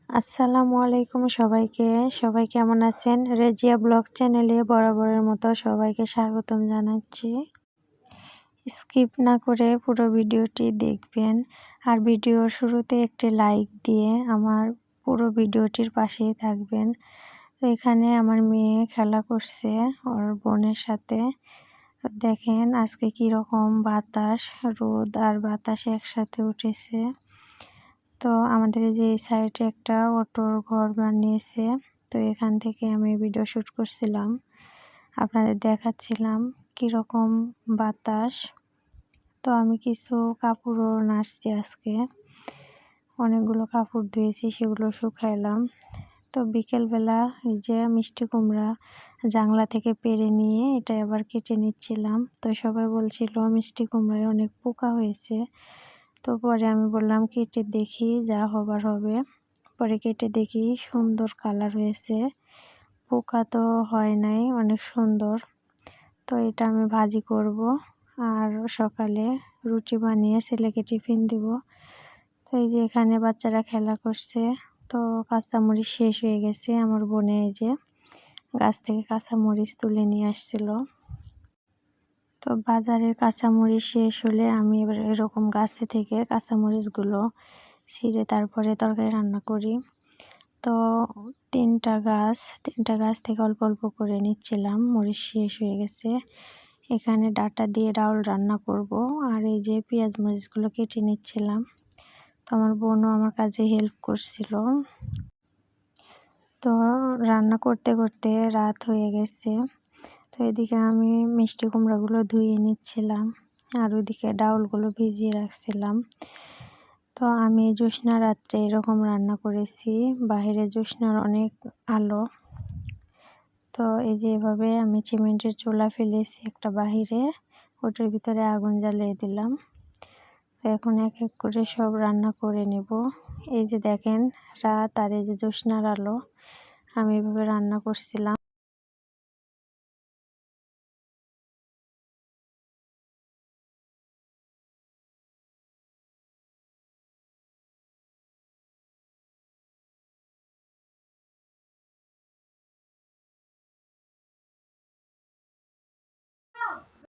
আসসালামু আলাইকুম সবাই কেমন আছেন? রেজিয়া ব্লগ চ্যানেলে বরাবরের মতো সবাইকে স্বাগতম জানাচ্ছি। স্কিপ না করে পুরো ভিডিওটি দেখবেন আর ভিডিওর শুরুতে একটি লাইক দিয়ে আমার পুরো ভিডিওটির পাশেই থাকবেন। তো এখানে আমার মেয়ে খেলা করছে ওর বোনের সাথে। দেখেন আজকে কীরকম বাতাস, রোদ আর বাতাস একসাথে উঠেছে। তো আমাদের যে এই সাইডে একটা অটোর ঘর বানিয়েছে, তো এখান থেকে আমি ভিডিও শ্যুট করছিলাম, আপনাদের দেখাচ্ছিলাম কীরকম বাতাস। তো আমি কিছু কাপড়ও নাড়ছি, আজকে অনেকগুলো কাপড় ধুয়েছি, সেগুলো শুকাইলাম। তো বিকেলবেলা এই যে মিষ্টি কুমড়া জাংলা থেকে পেড়ে নিয়ে এটা আবার কেটে নিচ্ছিলাম। তো সবাই বলছিল মিষ্টি কুমড়ায় অনেক পোকা হয়েছে। তো পরে আমি বললাম কেটে দেখি, যা হবার হবে। পরে কেটে দেখি সুন্দর কালার হয়েছে, পোকা তো হয় নাই, অনেক সুন্দর। তো এটা আমি ভাজি করব আর সকালে রুটি বানিয়ে ছেলেকে টিফিন দিব। তো এই যে এখানে বাচ্চারা খেলা করছে। তো কাঁচামরিচ শেষ হয়ে গেছে, আমার বোনে এই যে গাছ থেকে কাঁচামরিচ তুলে নিয়ে আসছিল। তো বাজারের কাঁচামরিচ শেষ হলে আমি এবার এরকম গাছে থেকে কাঁচামরিচগুলো ছিঁড়ে তারপরে তরকারি রান্না করি। তো তিনটা গাছ থেকে অল্প অল্প করে নিচ্ছিলাম, মরিচ শেষ হয়ে গেছে। এখানে ডাঁটা দিয়ে ডাউল রান্না করব আর এই যে পেঁয়াজ মরিচগুলো কেটে নিচ্ছিলাম। তো আমার বোনও আমার কাজে হেল্প করছিল। তো রান্না করতে করতে রাত হয়ে গেছে। তো এদিকে আমি মিষ্টি কুমড়াগুলো ধুয়ে নিচ্ছিলাম আর ওইদিকে ডাউলগুলো ভিজিয়ে রাখছিলাম। তো আমি জ্যোৎস্না রাত্রে এরকম রান্না করেছি, বাইরে জ্যোৎস্নার অনেক আলো। তো এই যে এভাবে আমি সিমেন্টের চুলা ফেলেছি একটা বাহিরে, ওটার ভিতরে আগুন জ্বালিয়ে দিলাম। তো এখন এক এক করে সব রান্না করে নেব। এই যে দেখেন রাত আর এই যে জ্যোৎস্নার আলো, আমি এভাবে রান্না করছিলাম।